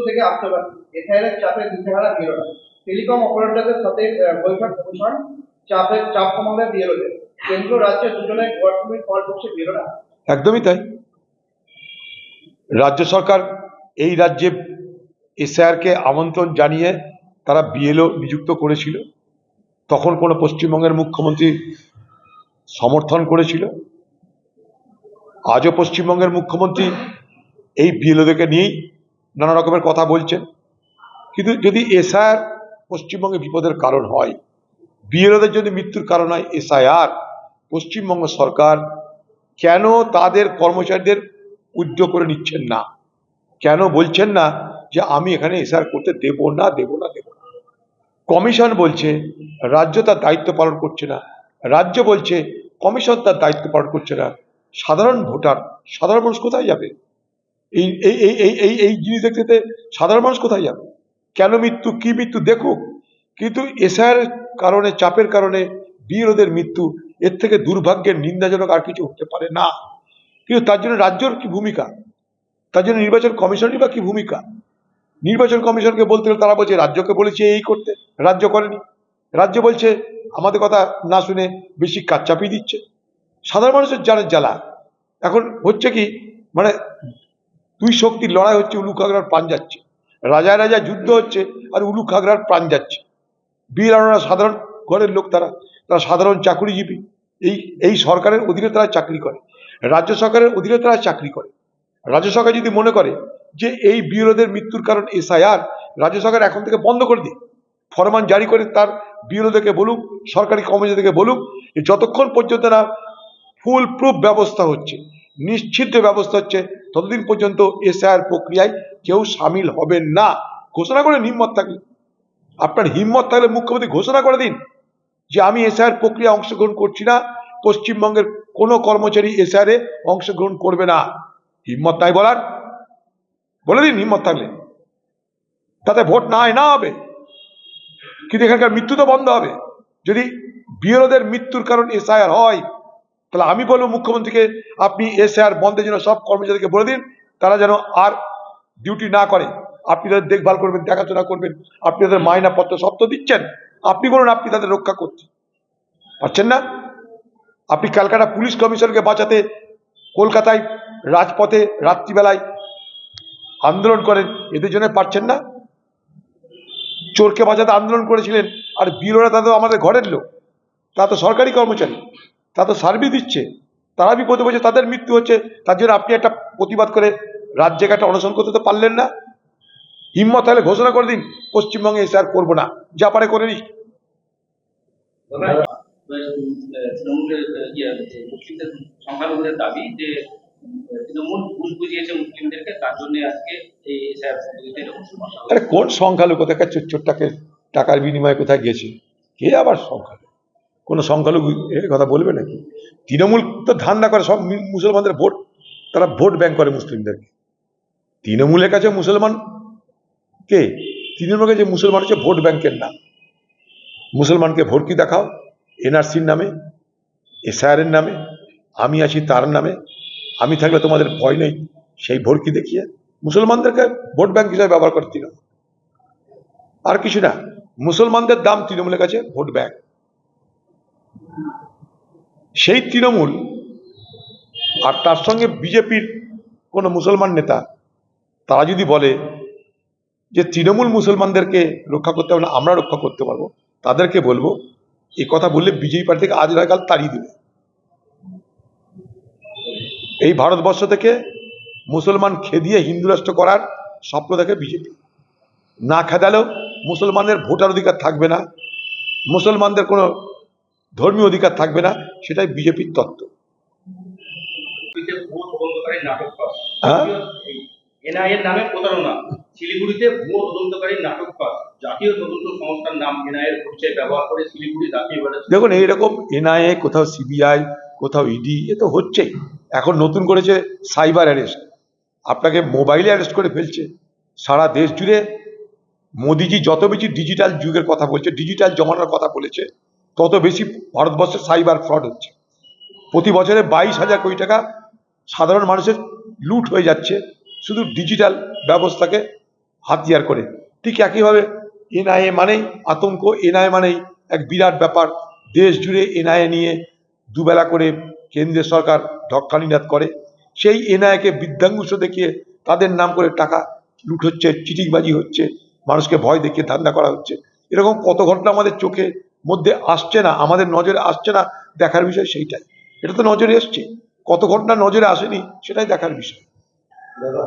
থেকে আত্মঘাতী, এসআইআর চাপে দিশেহারা বিরোধী, টেলিকম অপারেটরদের সাথে বৈঠক কমিশন চাপ কমাবে বিরোধী, কেন্দ্র রাজ্যে দুজনের গভর্নমেন্ট ফল করছে বিরোধী। একদমই তাই। রাজ্য সরকার এই রাজ্যে এসআইআরকে আমন্ত্রণ জানিয়ে তারা বিএলও নিযুক্ত করেছিল, তখন কোনো পশ্চিমবঙ্গের মুখ্যমন্ত্রী সমর্থন করেছিল। আজও পশ্চিমবঙ্গের মুখ্যমন্ত্রী এই বিএলওদেরকে নিয়েই নানা রকমের কথা বলছেন। কিন্তু যদি এসআইআর পশ্চিমবঙ্গে বিপদের কারণ হয়, বিএলওদের যদি মৃত্যুর কারণ হয় এসআইআর, পশ্চিমবঙ্গ সরকার কেন তাদের কর্মচারীদের উদ্যোগ করে নিচ্ছেন না? কেন বলছেন না যে আমি এখানে এসআইআর করতে দেব না? কমিশন বলছে রাজ্য তার দায়িত্ব পালন করছে না, রাজ্য বলছে কমিশন তার দায়িত্ব পালন করছে না। সাধারণ ভোটার, সাধারণ মানুষ কোথায় যাবে? এই এই এই এই এই এই জিনিস দেখতে সাধারণ মানুষ কোথায় যাবে? কেন মৃত্যু, কি মৃত্যু দেখুক, কিন্তু এসআইআর কারণে, চাপের কারণে বিএলওদের মৃত্যু, এর থেকে দুর্ভাগ্যের নিন্দাজনক আর কিছু হতে পারে না। কিন্তু তার জন্য রাজ্যর কি ভূমিকা? তার জন্য নির্বাচন কমিশনেরই বা কি ভূমিকা? নির্বাচন কমিশনকে বলতে গেলে তারা বলছে রাজ্যকে বলেছে এই করতে, রাজ্য করেনি। রাজ্য বলছে আমাদের কথা না শুনে বেশি কাজ চাপিয়ে দিচ্ছে। সাধারণ মানুষের জানের জ্বালা। এখন হচ্ছে কি, মানে দুই শক্তির লড়াই হচ্ছে, উলু খাগড়ার প্রাণ যাচ্ছে। রাজায় রাজায় যুদ্ধ হচ্ছে আর উলু খাগড়ার প্রাণ যাচ্ছে। বিএলওরা সাধারণ ঘরের লোক, তারা সাধারণ চাকরিজীবী। এই সরকারের অধীনে তারা চাকরি করে, রাজ্য সরকারের অধীনে তারা চাকরি করে। রাজ্য সরকার যদি মনে করে যে এই বিএলওদের মৃত্যুর কারণ এসআইআর, রাজ্য সরকার এখন থেকে বন্ধ করে দিক, ফরমান জারি করে তার বিএলওদেরকে বলুক, সরকারি কর্মচারীদেরকে বলুক, যতক্ষণ পর্যন্ত না ফুল প্রুফ ব্যবস্থা হচ্ছে, নিশ্চিত ব্যবস্থা হচ্ছে, ততদিন পর্যন্ত এসআইআর প্রক্রিয়ায় কেউ সামিল হবেন না। ঘোষণা করে হিম্মত থাকলে, আপনার হিম্মত থাকলে মুখ্যমন্ত্রী ঘোষণা করে দিন যে আমি এসআইআর প্রক্রিয়া অংশগ্রহণ করছি না, পশ্চিমবঙ্গের কোনো কর্মচারী এসআইআর এ অংশগ্রহণ করবে না। হিম্মত নাই বলার, বলে দিন হিম্মত থাকলে। তাতে ভোট না হয় না হবে, কিন্তু এখানকার মৃত্যু তো বন্ধ হবে। যদি বিএলওদের মৃত্যুর কারণ এসআইআর হয়, তাহলে আমি বলবো মুখ্যমন্ত্রীকে আপনি এসআইআর বন্ধের জন্য সব কর্মচারীকে বলে দিন, তারা যেন আর ডিউটি না করে। আপনি তাদের দেখভাল করবেন, দেখাশোনা করবেন, আপনি তাদের মাইনা পত্র সব তো দিচ্ছেন, আপনি বলুন আপনি তাদের রক্ষা করছেন, পারছেন না? আপনি ক্যালকাটা পুলিশ কমিশনকে বাঁচাতে কলকাতায় রাজপথে রাত্রিবেলায় আন্দোলন করেন, এদের জন্য পারছেন না? চোরকে বাঁচাতে আন্দোলন করেছিলেন, আর বিএলওরা তাদের আমাদের ঘরের লোক, তারা তো সরকারি কর্মচারী, তারা তো সার্ভিস দিচ্ছে, তারা বিপদে পড়ছে, তাদের মৃত্যু হচ্ছে। তার জন্য আপনি একটা প্রতিবাদ করে রাজ্যে একটা অনশন করতে তো পারলেন না? হিম্মত হলে ঘোষণা করে দিন পশ্চিমবঙ্গে এসআইআর করবো না, যা পারে করে নিস। মুসলিমদের সংখ্যালঘুদের দাবি যে তৃণমূল ঘুষ বুঝিয়েছে মুসলিমদেরকে, তার জন্য আজকে এই আরে কোন সংখ্যালঘু কোথাকার চোরটাকে টাকার বিনিময়ে কোথায় গেছে? কে আবার সংখ্যালঘু? কোনো সংখ্যালঘু কথা বলবে নাকি? তৃণমূল তো ধান্দা করে সব মুসলমানদের ভোট, তারা ভোট ব্যাংক করে মুসলিমদেরকে। তৃণমূলের কাছে মুসলমান কে? তৃণমূলের কাছে মুসলমান হচ্ছে ভোট ব্যাংকের নাম। মুসলমানকে ভর্তি দেখাও এনআরসির নামে, এসআইআর এর নামে, আমি আছি তার নামে, আমি থাকলে তোমাদের ভয় নেই, সেই ভর্তি দেখিয়ে মুসলমানদেরকে ভোট ব্যাংক হিসাবে ব্যবহার করে তৃণমূল। আর কিছু না, মুসলমানদের দাম তৃণমূলের কাছে ভোট ব্যাংক। সেই তৃণমূল আর তার সঙ্গে বিজেপির কোনো মুসলমান নেতা, তারা যদি বলে যে তৃণমূল মুসলমানদেরকে রক্ষা করতে হবে না, আমরা রক্ষা করতে পারবো, তাদেরকে বলবো এই কথা বললে বিজেপি পার্টি থেকে আজ নয় কাল তাড়িয়ে দেবে। এই ভারতবর্ষ থেকে মুসলমান খেদিয়ে হিন্দু রাষ্ট্র করার স্বপ্ন দেখে বিজেপি। না খেদালেও মুসলমানদের ভোটার অধিকার থাকবে না, মুসলমানদের কোনো ধর্মীয় অধিকার থাকবে না, সেটাই বিজেপির তত্ত্ব। হ্যাঁ, এনআইএর নামে প্রতারণা, শিলিগুড়িতে ভুয়ো তদন্তকারী নাটক পাস, জাতীয় তদন্ত সংস্থার নাম এনআইএর পরিচয় ব্যবহার করে শিলিগুড়ি জাতীয়। দেখুন এইরকম এনআইএ, কোথাও সিবিআই, কোথাও ইডি, এ তো হচ্ছেই। এখন নতুন করেছে সাইবার অ্যারেস্ট, আপনাকে মোবাইলে অ্যারেস্ট করে ফেলছে। সারা দেশ জুড়ে মোদিজি যত বেশি ডিজিটাল যুগের কথা বলছে, ডিজিটাল জমানার কথা বলেছে, তত বেশি ভারতবর্ষে সাইবার ফ্রড হচ্ছে। প্রতি বছরে 22,000 কোটি টাকা সাধারণ মানুষের লুট হয়ে যাচ্ছে শুধু ডিজিটাল ব্যবস্থাকে হাতিয়ার করে। ঠিক একইভাবে এনআইএ মানেই আতঙ্ক, এনআইএ মানেই এক বিরাট ব্যাপার। দেশ জুড়ে এনআইএ নিয়ে দুবেলা করে কেন্দ্রীয় সরকার ঢক্কানিনাদ করে। সেই এনআইএকে বৃদ্ধাঙ্গুষ্ঠ দেখিয়ে তাদের নাম করে টাকা লুট হচ্ছে, চিটিংবাজি হচ্ছে, মানুষকে ভয় দেখিয়ে ধান্দা করা হচ্ছে। এরকম কত ঘটনা আমাদের চোখে মধ্যে আসছে না, আমাদের নজরে আসছে না, দেখার বিষয় সেইটাই। এটা তো নজরে এসছে, কত ঘটনা নজরে আসেনি সেটাই দেখার বিষয়।